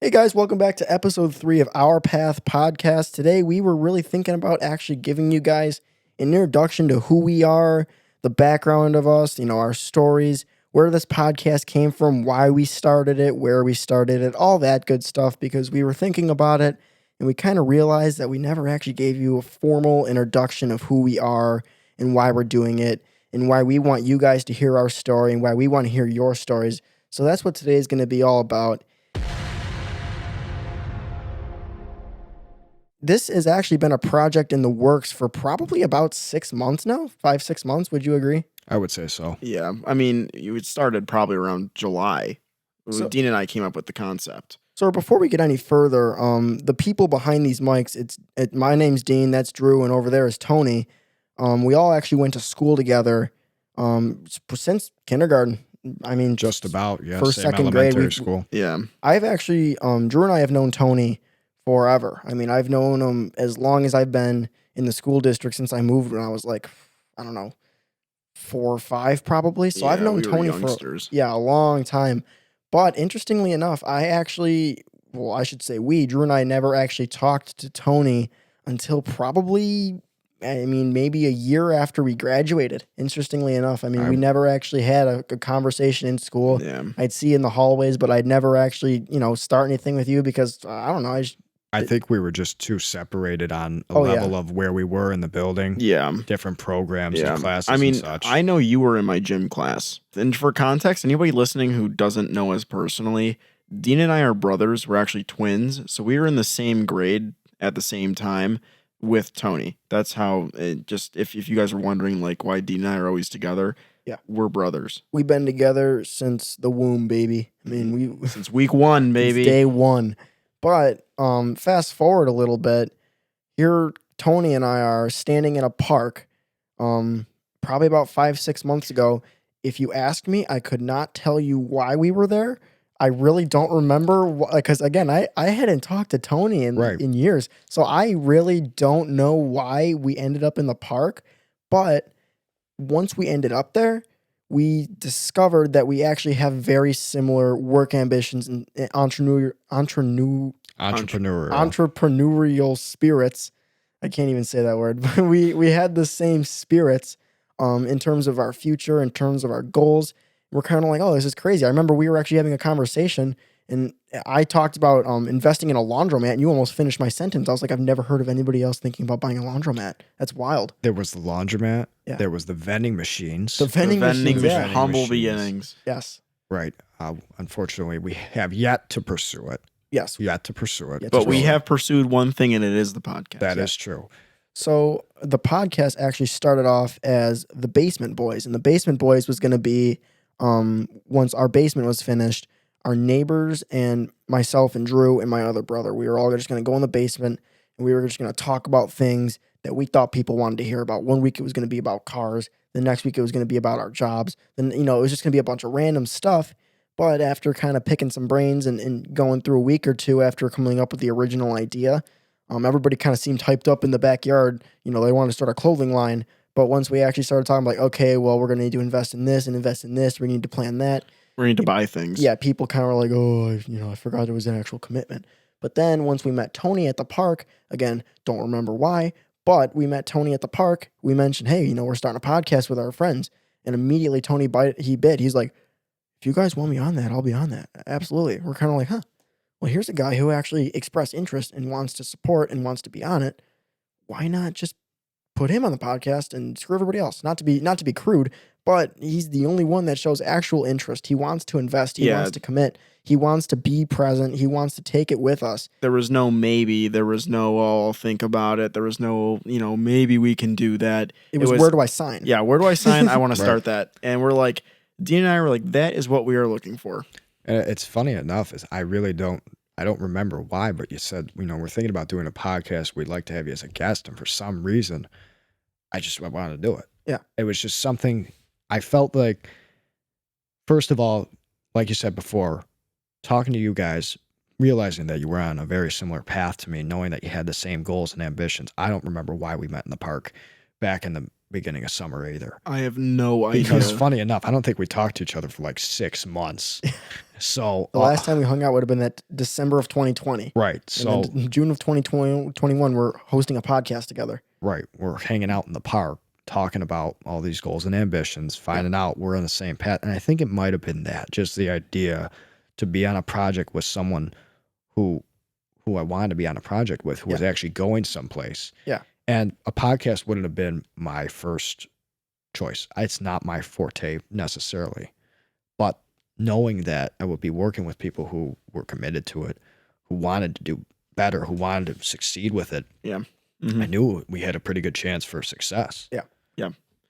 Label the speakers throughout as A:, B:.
A: Hey guys, welcome back to episode 3 of Our Path podcast. Today we were really thinking about actually giving you guys an introduction to who we are, the background of us, our stories, where this podcast came from, why we started it, where we started it, all that good stuff, because we were thinking about it and we kind of realized that we never actually gave you a formal introduction of who we are and why we're doing it and why we want you guys to hear our story and why we want to hear your stories. So that's what today is going to be all about. This has actually been a project in the works for probably about 6 months now, 5-6 months. Would you agree?
B: I would say so.
C: Yeah, I mean, it started probably around July.
A: So-
C: Dean and I came up with the concept.
A: So before we get any further, the people behind these mics, my name's Dean, that's Drew, and over there is Tony. We all actually went to school together since kindergarten. I mean,
B: Just about, yeah.
A: First,
B: same
A: second grade,
B: elementary
A: we've-
B: school.
C: Yeah,
A: I've actually, Drew and I have known Tony forever. I mean, I've known him as long as I've been in the school district since I moved when I was like, I don't know, 4 or 5 probably. So I've
C: yeah,
A: known
C: we were
A: Tony for
C: youngsters.
A: a long time. But interestingly enough, I should say Drew and I never actually talked to Tony until probably, maybe a year after we graduated. Interestingly enough, we never actually had a conversation in school.
C: Yeah,
A: I'd see you in the hallways, but I'd never actually, start anything with you because I don't know.
B: I think we were just too separated on a
A: Oh, yeah.
B: level of where we were in the building,
C: yeah,
B: different programs
C: yeah.
B: and classes
C: I mean,
B: and such.
C: I know you were in my gym class. And for context, anybody listening who doesn't know us personally, Dean and I are brothers. We're actually twins, so we were in the same grade at the same time with Tony. That's how it just. If you guys are wondering like why Dean and I are always together,
A: Yeah.
C: we're brothers
A: We've been together since the womb, baby. We
C: since week one, baby.
A: Since day one. But fast forward a little bit, here Tony and I are standing in a park, probably about 5-6 months ago. If you asked me, I could not tell you why we were there. I really don't remember because again, I hadn't talked to Tony in years, so I really don't know why we ended up in the park. But once we ended up there, we discovered that we actually have very similar work ambitions and entrepreneurial spirits. I can't even say that word, but we had the same spirits in terms of our future, in terms of our goals. We're kind of like, oh, this is crazy. I remember we were actually having a conversation and I talked about investing in a laundromat and you almost finished my sentence. I was like, I've never heard of anybody else thinking about buying a laundromat. That's wild.
B: There was the laundromat.
A: Yeah.
B: There was the vending machines.
A: The vending machines, yeah.
B: Vending
C: Humble
B: machines.
C: beginnings.
A: Yes.
B: Right. Unfortunately, we have yet to pursue it.
A: Yes.
B: Yet to pursue it.
A: Yet to
C: But we
A: pursue it.
C: have pursued one thing, and it is the podcast.
B: That is true.
A: So the podcast actually started off as the Basement Boys, and the Basement Boys was going to be once our basement was finished, our neighbors and myself and Drew and my other brother, we were all just going to go in the basement and we were just going to talk about things that we thought people wanted to hear about. One week it was going to be about cars. The next week it was going to be about our jobs. Then, it was just going to be a bunch of random stuff. But after kind of picking some brains and going through a week or two after coming up with the original idea, everybody kind of seemed hyped up in the backyard. They wanted to start a clothing line. But once we actually started talking like, okay, well, we're going to need to invest in this and invest in this. We need to plan that.
C: We need to buy things.
A: Yeah, people kind of were like, oh, I forgot there was an actual commitment. But then once we met Tony at the park, again, don't remember why, but we met Tony at the park. We mentioned, hey, we're starting a podcast with our friends. And immediately Tony bit. He's like, if you guys want me on that, I'll be on that. Absolutely. We're kind of like, huh, well, here's a guy who actually expressed interest and wants to support and wants to be on it. Why not just put him on the podcast and screw everybody else? Not to be crude, but he's the only one that shows actual interest. He wants to invest. He wants to commit. He wants to be present. He wants to take it with us.
C: There was no maybe. There was no, oh, I'll think about it. There was no, maybe we can do that.
A: It was where do I sign?
C: Yeah, where do I sign? I want to
B: Right.
C: start that. And we're like, Dean and I were like, that is what we are looking for.
B: And it's funny enough is I don't remember why, but you said, we're thinking about doing a podcast. We'd like to have you as a guest. And for some reason, I wanted to do it.
A: Yeah.
B: It was just something I felt like, first of all, like you said before, talking to you guys, realizing that you were on a very similar path to me, knowing that you had the same goals and ambitions. I don't remember why we met in the park back in the beginning of summer either.
C: I have no idea.
B: Because funny enough, I don't think we talked to each other for like 6 months. So
A: The last time we hung out would have been that December of 2020.
B: right.
A: And
B: So
A: then in June of 2021, we're hosting a podcast together.
B: right, we're hanging out in the park talking about all these goals and ambitions, finding out we're on the same path. And I think it might have been that, just the idea to be on a project with someone who I wanted to be on a project with, who was actually going someplace.
A: Yeah.
B: And a podcast wouldn't have been my first choice. It's not my forte necessarily. But knowing that I would be working with people who were committed to it, who wanted to do better, who wanted to succeed with it,
C: Mhm.
B: I knew we had a pretty good chance for success.
A: Yeah,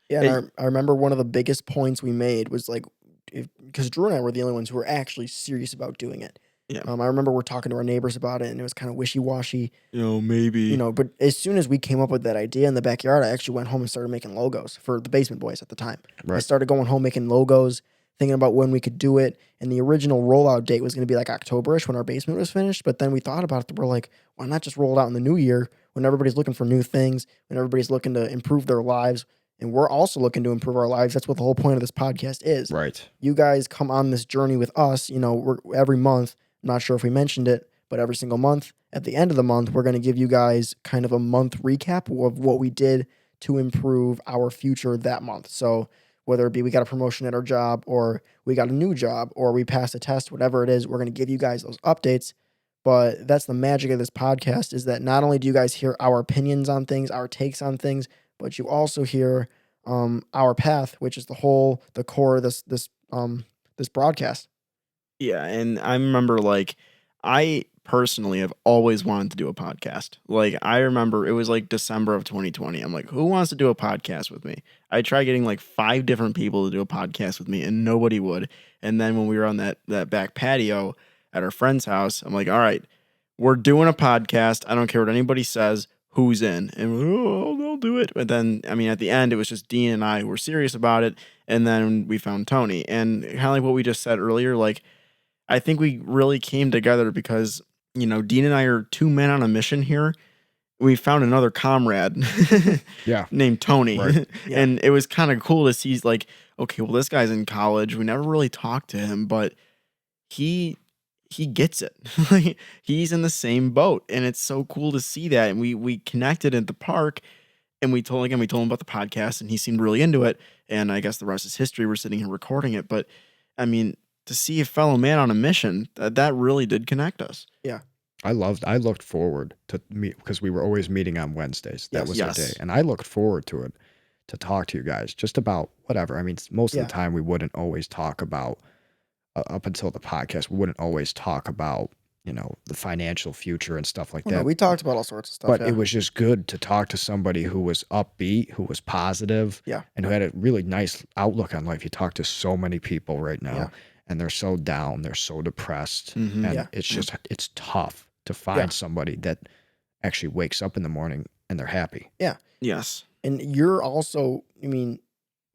C: Hey.
A: and I remember one of the biggest points we made was like, because Drew and I were the only ones who were actually serious about doing it.
C: Yeah.
A: I remember we're talking to our neighbors about it, and it was kind of wishy-washy,
C: Maybe.
A: But as soon as we came up with that idea in the backyard, I actually went home and started making logos for the Basement Boys at the time. I
B: Right.
A: started going home making logos, thinking about when we could do it, and the original rollout date was going to be like October-ish when our basement was finished. But then we thought about it, we're like, why not just roll it out in the new year when everybody's looking for new things, when everybody's looking to improve their lives, and we're also looking to improve our lives. That's what the whole point of this podcast is.
B: Right.
A: You guys come on this journey with us. We're every month. I'm not sure if we mentioned it, but every single month, at the end of the month, we're going to give you guys kind of a month recap of what we did to improve our future that month. So whether it be we got a promotion at our job, or we got a new job, or we passed a test, whatever it is, we're going to give you guys those updates. But that's the magic of this podcast, is that not only do you guys hear our opinions on things, our takes on things, but you also hear our path, which is the core of this broadcast.
C: Yeah, and I remember, like, I personally have always wanted to do a podcast. Like, I remember it was like December of 2020. I'm like, who wants to do a podcast with me? I tried getting like 5 different people to do a podcast with me, and nobody would. And then when we were on that back patio at our friend's house, I'm like, all right, we're doing a podcast. I don't care what anybody says. Who's in? And they'll do it. But then, I mean, at the end, it was just Dean and I who were serious about it. And then we found Tony. And kind of like what we just said earlier, like, I think we really came together because, Dean and I are 2 men on a mission here. We found another comrade
B: Yeah.
C: named Tony.
B: Right.
A: Yeah.
C: And it was kind of cool to see, like, okay, well, this guy's in college. We never really talked to him, but he gets it. Like, he's in the same boat. And it's so cool to see that. And we connected at the park, and we told him about the podcast, and he seemed really into it. And I guess the rest is history. We're sitting here recording it. But I mean, to see a fellow man on a mission, that really did connect us.
B: I looked forward to meet, because we were always meeting on Wednesdays. That
A: Yes.
B: was
C: Yes.
B: the day. And I looked forward to it, to talk to you guys just about whatever. I mean, most of the time we wouldn't always talk about, up until the podcast, we wouldn't always talk about, the financial future and stuff like
A: Well,
B: that.
A: no, we talked about all sorts of stuff.
B: But
A: yeah.
B: it was just good to talk to somebody who was upbeat, who was positive,
A: Yeah.
B: and who had a really nice outlook on life. You talk to so many people right now,
A: Yeah.
B: and they're so down, they're so depressed,
C: Mhm.
B: and
A: Yeah.
B: it's tough to find somebody that actually wakes up in the morning and they're happy.
C: Yes.
A: And you're also,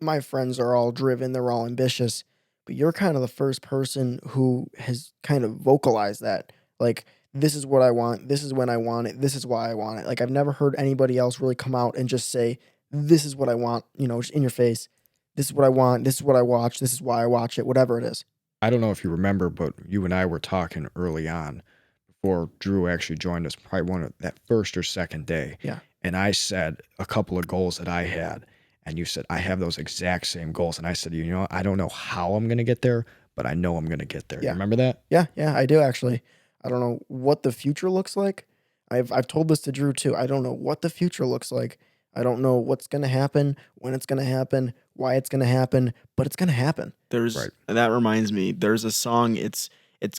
A: my friends are all driven, they're all ambitious, but you're kind of the first person who has kind of vocalized that. Like, this is what I want, this is when I want it, this is why I want it. Like, I've never heard anybody else really come out and just say, this is what I want, just in your face. This is what I want, this is what I watch, this is why I watch it, whatever it is.
B: I don't know if you remember, but you and I were talking early on before Drew actually joined us, probably one of that first or second day.
A: Yeah.
B: And I said a couple of goals that I had, and you said, I have those exact same goals. And I said, I don't know how I'm going to get there, but I know I'm going to get there.
A: Yeah.
B: You remember that?
A: Yeah, I do actually. I don't know what the future looks like. I've told this to Drew too. I don't know what the future looks like. I don't know what's going to happen, when it's going to happen, why it's going to happen, but it's going to happen.
C: That reminds me, there's a song, it's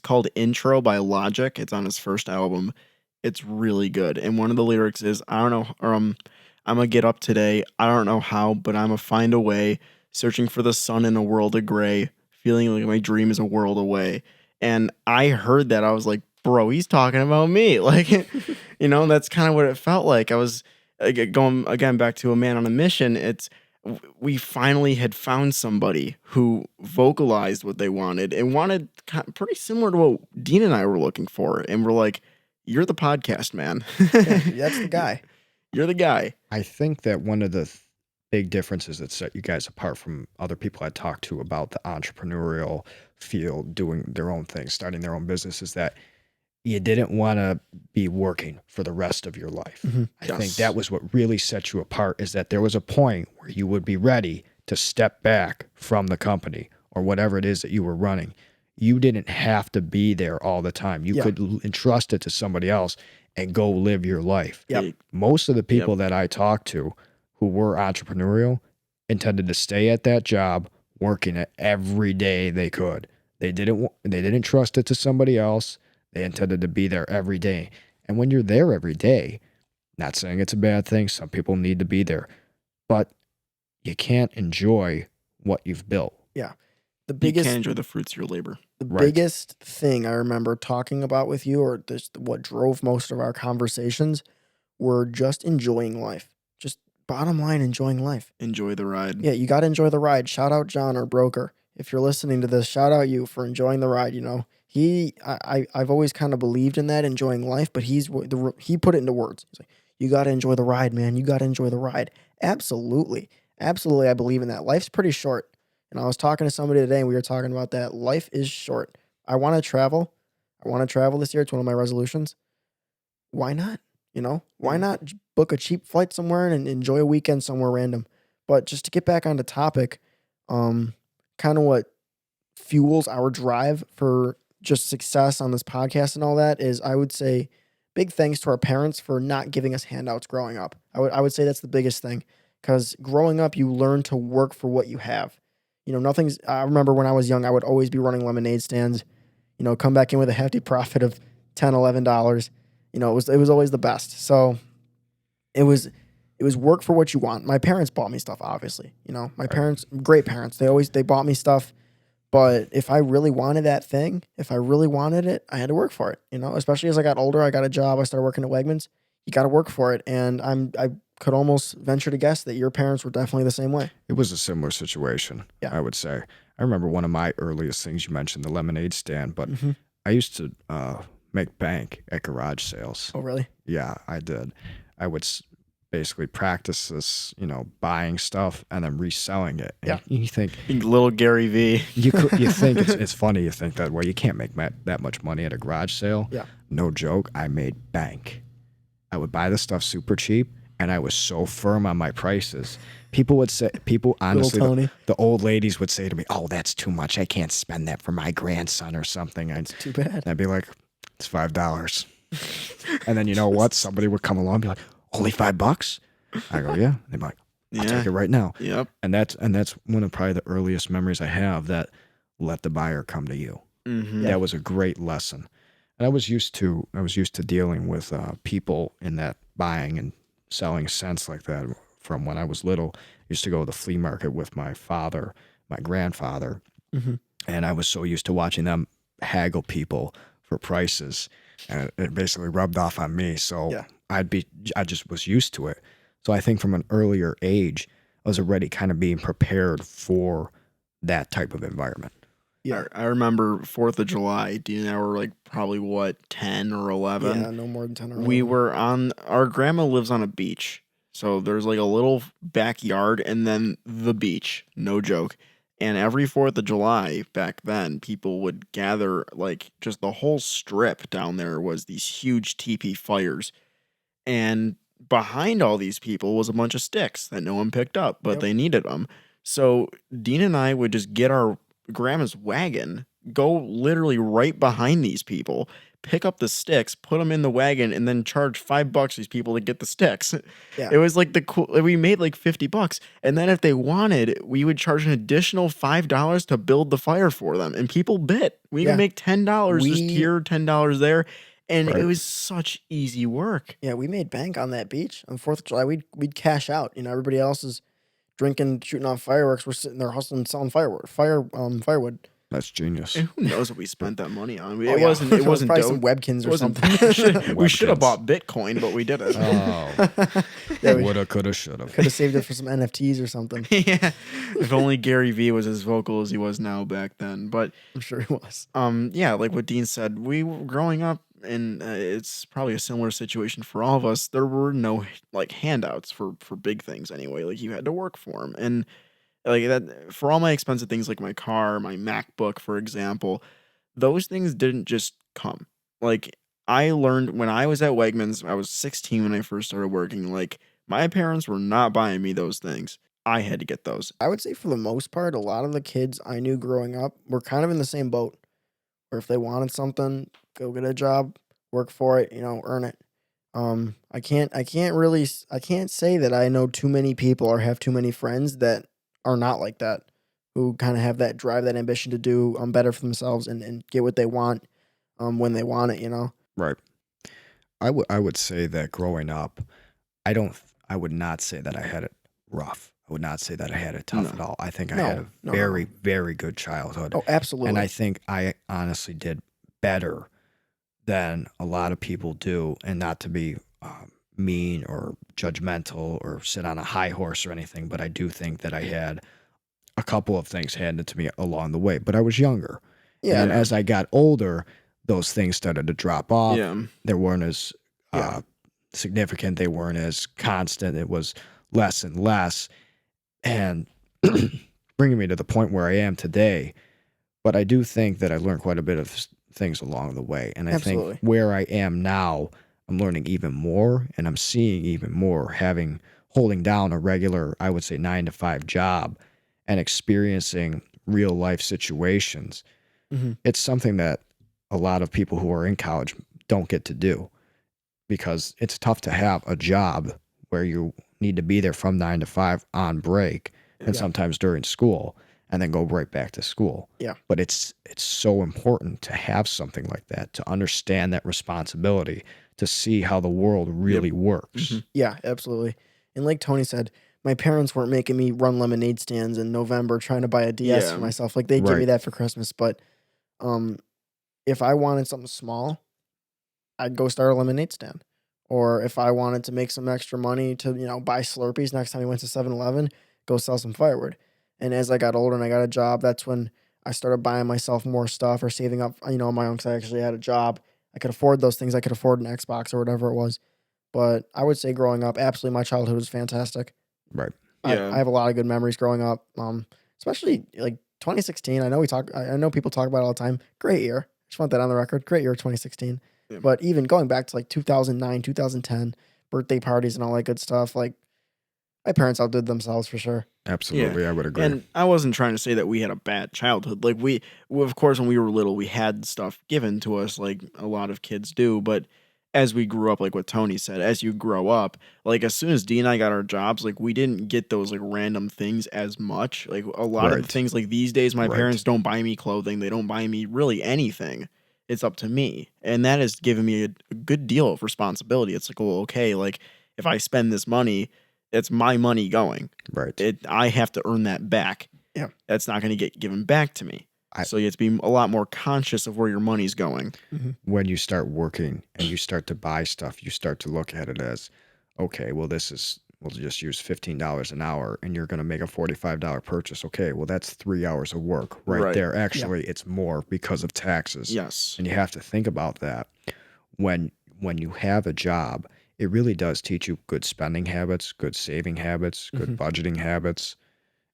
C: called Intro by Logic. It's on his first album. It's really good. And one of the lyrics is, I don't know, I'm gonna get up today. I don't know how, but I'm gonna find a way, searching for the sun in a world of gray, feeling like my dream is a world away. And I heard that, I was like, bro, he's talking about me. Like, that's kind of what it felt like. I was going again back to a man on a mission. We finally had found somebody who vocalized what they wanted and wanted pretty similar to what Dean and I were looking for. And we're like, you're the podcast, man.
A: That's the guy.
C: You're the guy.
B: I think that one of the big differences that set you guys apart from other people I talked to about the entrepreneurial field, doing their own thing, starting their own business, is that you didn't want to be working for the rest of your life.
A: Mhm.
B: I think
C: Yes.
B: that was what really set you apart, is that there was a point where you would be ready to step back from the company or whatever it is that you were running. You didn't have to be there all the time. You
A: Yeah.
B: could entrust it to somebody else and go live your life.
A: Yep.
C: Hey,
B: Most of the people that I talked to who were entrepreneurial intended to stay at that job, working it every day they could. They didn't trust it to somebody else. They intended to be there every day. And when you're there every day, not saying it's a bad thing, some people need to be there, but you can't enjoy what you've built.
A: The
C: you
A: biggest
C: can't enjoy the fruits of your labor.
A: The
B: Right.
A: biggest thing I remember talking about with you, or just what drove most of our conversations, were just enjoying life. Just bottom line, enjoying life.
C: Enjoy the ride.
A: Yeah, you got to enjoy the ride. Shout out John, our broker. If you're listening to this, shout out you for enjoying the ride. You know, I've always kind of believed in that, enjoying life, but he put it into words. He's like, you got to enjoy the ride, man. You got to enjoy the ride. Absolutely. Absolutely. I believe in that. Life's pretty short. And I was talking to somebody today and we were talking about that. Life is short. I want to travel. I want to travel this year. It's one of my resolutions. Why not? You know, why not book a cheap flight somewhere and enjoy a weekend somewhere random? But just to get back on the topic, kind of what fuels our drive for just success on this podcast and all that is, I would say, big thanks to our parents for not giving us handouts growing up. I would say that's the biggest thing, because growing up, you learn to work for what you have. You know, I remember when I was young, I would always be running lemonade stands, you know, come back in with a hefty profit of $10, $11. You know, it was always the best. So it was work for what you want. My parents bought me stuff, obviously. You know, my parents, great parents. They bought me stuff. But if I really wanted that thing, if I really wanted it, I had to work for it. You know, especially as I got older, I got a job. I started working at Wegmans. You got to work for it. And I could almost venture to guess that your parents were definitely the same way.
B: It was a similar situation,
A: Yeah.
B: I would say. I remember one of my earliest things you mentioned, the lemonade stand, but
A: Mhm.
B: I used to make bank at garage sales.
A: Oh, really?
B: Yeah, I did. I would basically practice this, you know, buying stuff and then reselling it. And you think
C: Little Gary V.
B: you think it's funny. You think that, well, you can't make that much money at a garage sale.
A: Yeah.
B: No joke. I made bank. I would buy the stuff super cheap, and I was so firm on my prices. People honestly,
A: Tony.
B: the old ladies would say to me, "Oh, that's too much. I can't spend that for my grandson or something."
A: Too bad.
B: I'd be like, "It's $5." And then you know what? Somebody would come along and be like, "Only $5?" I go, "Yeah." They'd be like, "I'll take it right now."
C: Yep.
B: And that's one of probably the earliest memories I have, that let the buyer come to you.
C: Mm-hmm.
B: That was a great lesson. And I was used to dealing with people in that buying and selling sense like that from when I was little. I used to go to the flea market with my father, my grandfather,
A: Mhm.
B: and I was so used to watching them haggle people for prices, and it basically rubbed off on me. So
A: Yeah.
B: I just was used to it. So I think from an earlier age, I was already kind of being prepared for that type of environment.
A: Yeah.
C: I remember 4th of July, Dean and I were like probably 10 or 11.
A: Yeah, no more than 10 or 11.
C: We were our grandma lives on a beach. So there's like a little backyard and then the beach, no joke. And every 4th of July back then, people would gather, like, just the whole strip down there was these huge teepee fires. And behind all these people was a bunch of sticks that no one picked up, but
A: Yep.
C: they needed them. So Dean and I would just get our grandma's wagon, go literally right behind these people, pick up the sticks, put them in the wagon, and then charge $5 these people to get the sticks.
A: Yeah.
C: It was like we made like $50. And then if they wanted, we would charge an additional $5 to build the fire for them. And people bit. We
A: Yeah.
C: would make $10 just
A: We-
C: here, $10 there. And
B: Right.
C: it was such easy work.
A: Yeah, we made bank on that beach on 4th of July. We'd cash out. You know, everybody else is drinking, shooting off fireworks. We're sitting there hustling, selling firewood.
B: That's genius.
C: And who knows what we spent that money on?
A: Oh,
C: It
A: yeah.
C: wasn't. It
A: was
C: wasn't
A: probably
C: dope.
A: some Webkins
C: It
A: or
C: wasn't-
A: something.
C: we should have
B: Webkins.
C: bought Bitcoin, but we didn't.
B: Oh,
A: Yeah, we
B: woulda, coulda, shoulda.
A: could have saved it for some NFTs or something.
C: Yeah. If only Gary Vee was as vocal as he was now back then. But
A: I'm sure he was.
C: yeah, like what Dean said, we were growing up. and it's probably a similar situation for all of us. There were no like handouts for big things anyway. Like you had to work for them, and like that for all my expensive things like my car, my MacBook, for example. Those things didn't just come. Like I learned when I was at Wegmans. I was 16 when I first started working. Like my parents were not buying me those things. I had to get those.
A: I would say for the most part, a lot of the kids I knew growing up were kind of in the same boat. Where if they wanted something, go get a job, work for it, earn it. I can't say that I know too many people or have too many friends that are not like that, who kind of have that drive, that ambition to do better for themselves and get what they want, when they want it.
B: Right. I would say that growing up, I would not say that I had it rough. I would not say that I had it tough at all. I think I had a very, very good childhood.
A: Oh, absolutely.
B: And I think I honestly did better than a lot of people do, and not to be mean or judgmental or sit on a high horse or anything, but I do think that I had a couple of things handed to me along the way, but I was younger.
A: Yeah.
B: And as I got older, those things started to drop off.
C: Yeah.
B: They weren't as significant. They weren't as constant. It was less and less. And bringing me to the point where I am today. But I do think that I learned quite a bit of things along the way. And I
A: Absolutely.
B: think where I am now, I'm learning even more, and I'm seeing even more, holding down a regular, I would say 9-to-5 job and experiencing real life situations.
A: Mm-hmm.
B: It's something that a lot of people who are in college don't get to do, because it's tough to have a job where you need to be there from 9 to 5 on break and sometimes during school, and then go right back to school.
A: Yeah.
B: But it's so important to have something like that, to understand that responsibility, to see how the world really works.
C: Mm-hmm.
A: Yeah, absolutely. And like Tony said, my parents weren't making me run lemonade stands in November trying to buy a DS for myself. Like, they'd give me
B: Right.
A: that for Christmas. But if I wanted something small, I'd go start a lemonade stand. Or if I wanted to make some extra money to, buy Slurpees next time we went to 7-Eleven, go sell some firewood. And as I got older and I got a job, that's when I started buying myself more stuff or saving up, on my own, because I actually had a job. I could afford those things. I could afford an Xbox or whatever it was. But I would say growing up, absolutely, my childhood was fantastic.
B: Right.
C: Yeah.
A: I have a lot of good memories growing up. Especially like 2016. I know people talk about it all the time. Great year. Just want that on the record. Great year, 2016.
C: Yeah.
A: But even going back to like 2009, 2010, birthday parties and all that good stuff, like, my parents outdid themselves for sure.
B: Absolutely. I would agree.
C: And I wasn't trying to say that we had a bad childhood. Like we of course, when we were little, we had stuff given to us like a lot of kids do. But as we grew up, like what Tony said, as you grow up, like as soon as Dee and I got our jobs, like we didn't get those like random things as much. Like a lot of
B: Right.
C: the things like these days, my
B: Right.
C: parents don't buy me clothing. They don't buy me really anything. It's up to me. And that has given me a good deal of responsibility. It's like, well, okay, like if I spend this money, it's my money going.
B: Right.
C: I have to earn that back.
A: Yeah.
C: That's not going to get given back to me. So you have to be a lot more conscious of where your money's going.
B: When you start working and you start to buy stuff, you start to look at it as, okay, well, we'll just use $15 an hour and you're going to make a $45 purchase. Okay, well, that's 3 hours of work right there. Actually, it's more because of taxes.
C: Yes.
B: And you have to think about that. When you have a job, it really does teach you good spending habits, good saving habits, good budgeting habits.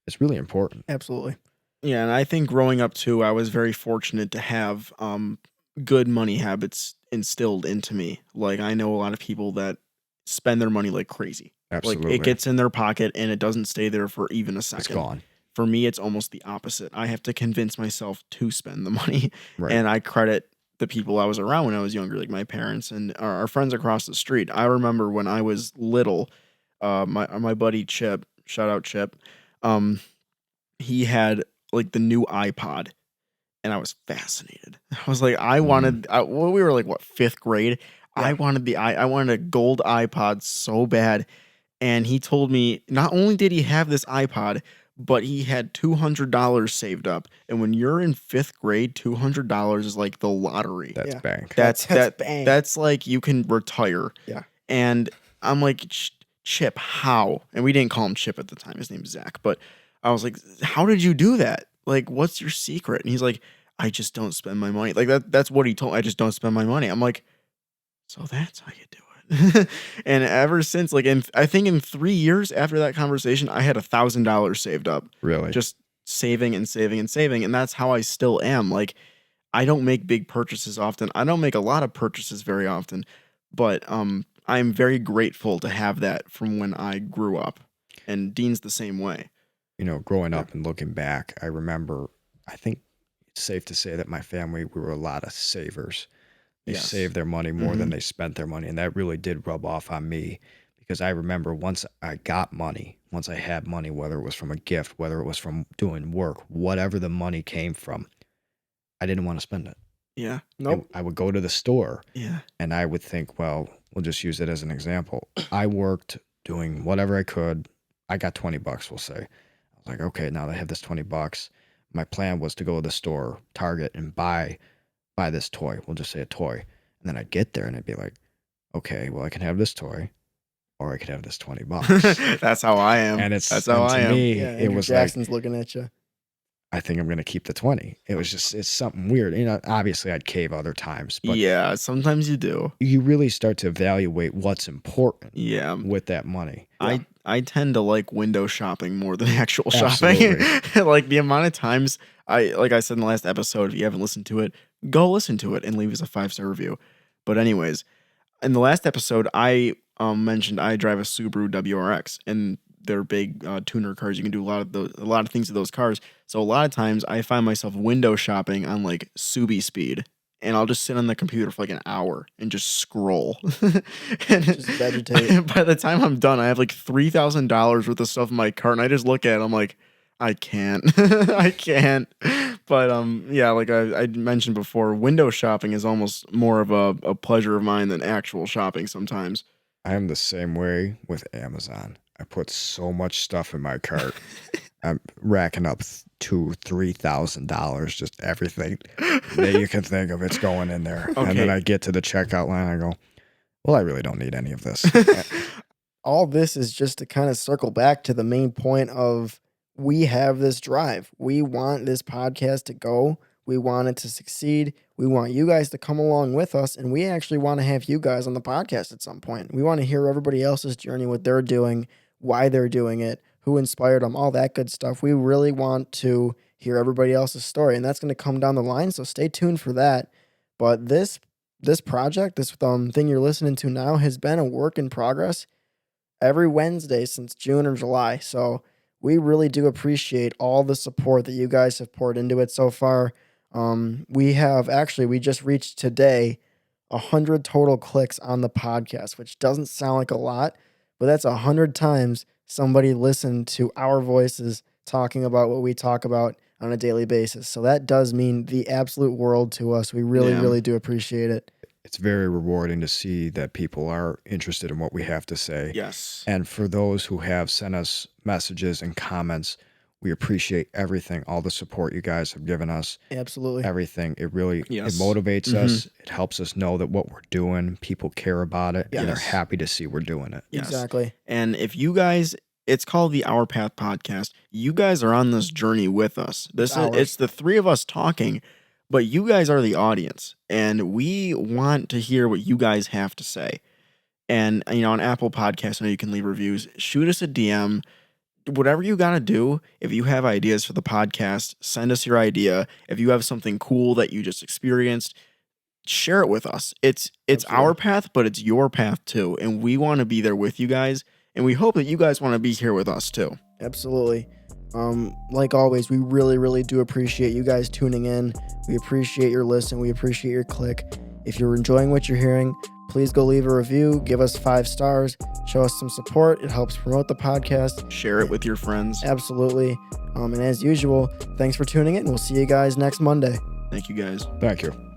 B: It's really important.
A: Absolutely.
C: Yeah, and I think growing up too, I was very fortunate to have good money habits instilled into me. Like I know a lot of people that spend their money like crazy.
B: Absolutely.
C: Like it gets in their pocket and it doesn't stay there for even a second.
B: It's gone.
C: For me, it's almost the opposite. I have to convince myself to spend the money.
B: Right.
C: And I credit the people I was around when I was younger, like my parents and our friends across the street. I remember when I was little, my buddy Chip, shout out Chip, he had like the new iPod, and I was fascinated. I was like, I wanted. We were like what, 5th grade.
A: Yeah.
C: I wanted a gold iPod so bad, and he told me not only did he have this iPod, but he had $200 saved up. And when you're in 5th grade, $200 is like the lottery.
B: That's
A: Yeah.
B: bank.
A: That's bang.
C: That's like you can retire.
A: Yeah.
C: And I'm like, Chip, how? And we didn't call him Chip at the time. His name's Zach. But I was like, how did you do that? Like, what's your secret? And he's like, I just don't spend my money. Like that's what he told me. I just don't spend my money. I'm like, So that's how you do it. And ever since, like, I think in 3 years after that conversation, I had $1,000 saved up,
B: Really?
C: just saving and saving and saving. And that's how I still am. Like, I don't make big purchases often. I don't make a lot of purchases very often, but I'm very grateful to have that from when I grew up. And Dean's the same way.
B: You know, growing up and looking back, I remember, I think it's safe to say that my family, we were a lot of savers. They
C: Yes.
B: saved their money more than they spent their money. And that really did rub off on me because I remember once I got money, once I had money, whether it was from a gift, whether it was from doing work, whatever the money came from, I didn't want to spend it.
C: Yeah.
A: Nope.
B: I would go to the store
C: Yeah.
B: and I would think, well, we'll just use it as an example. I worked doing whatever I could. I got $20, we'll say. I was like, okay, now that I have this $20, my plan was to go to the store, Target, and buy this toy. We'll just say a toy. And then I'd get there and I'd be like, okay, well, I can have this toy or I could have this $20.
C: That's how I am.
B: And
C: That's how
B: to
C: I am.
B: me,
A: Yeah,
B: it
A: Andrew
B: was
A: Jackson's looking at you.
B: like, I think I'm going to keep the 20. It was just, it's something weird. You know, obviously I'd cave other times, but
C: Yeah, sometimes you do.
B: you really start to evaluate what's important
C: Yeah.
B: with that money.
C: I tend to like window shopping more than actual
B: Absolutely.
C: shopping. Like the amount of times like I said in the last episode, if you haven't listened to it, go listen to it and leave us a 5-star review. But anyways, in the last episode, I mentioned I drive a Subaru WRX, and they're big tuner cars. You can do a lot of things with those cars. So a lot of times I find myself window shopping on like Subi speed, and I'll just sit on the computer for like an hour and just scroll. And
A: Just vegetate.
C: by the time I'm done, I have like $3,000 worth of stuff in my cart, and I just look at it. I'm like, I can't. I can't. But yeah, like I mentioned before, window shopping is almost more of a pleasure of mine than actual shopping sometimes.
B: I am the same way with Amazon. I put so much stuff in my cart. I'm racking up $2,000-$3,000, just everything that you can think of. It's going in there. And
C: Okay.
B: then I get to the checkout line. I go, well, I really don't need any of this.
A: All this is just to kind of circle back to the main point of we have this drive. We want this podcast to go. We want it to succeed. We want you guys to come along with us. And we actually want to have you guys on the podcast at some point. We want to hear everybody else's journey, what they're doing, why they're doing it, who inspired them, all that good stuff. We really want to hear everybody else's story. And that's going to come down the line. So stay tuned for that. But this project, this thing you're listening to now has been a work in progress every Wednesday since June or July. So we really do appreciate all the support that you guys have poured into it so far. We just reached today 100 total clicks on the podcast, which doesn't sound like a lot, but that's 100 times somebody listened to our voices talking about what we talk about on a daily basis. So that does mean the absolute world to us. We really,
C: Yeah.
A: really do appreciate it.
B: It's very rewarding to see that people are interested in what we have to say.
C: Yes.
B: And for those who have sent us messages and comments, we appreciate everything, all the support you guys have given us,
A: Absolutely.
B: everything. It really
C: Yes.
B: it motivates us. It helps us know that what we're doing, people care about it, and they're
C: Yes.
B: happy to see we're doing it.
C: Yes.
A: Exactly.
C: And if you guys, it's called the Our Path Podcast. You guys are on this journey with us. It's the three of us talking, but you guys are the audience, and we want to hear what you guys have to say. And on Apple Podcasts, I know you can leave reviews. Shoot us a DM. Whatever you got to do, if you have ideas for the podcast, send us your idea. If you have something cool that you just experienced, share it with us. It's
A: Absolutely.
C: our path, but it's your path too. And we want to be there with you guys. And we hope that you guys want to be here with us too.
A: Absolutely. Like always, we really, really do appreciate you guys tuning in. We appreciate your listen. We appreciate your click. If you're enjoying what you're hearing, please go leave a review, give us 5 stars, show us some support. It helps promote the podcast.
C: Share it with your friends.
A: Absolutely. And as usual, thanks for tuning in. We'll see you guys next Monday.
C: Thank you guys.
B: Thank you.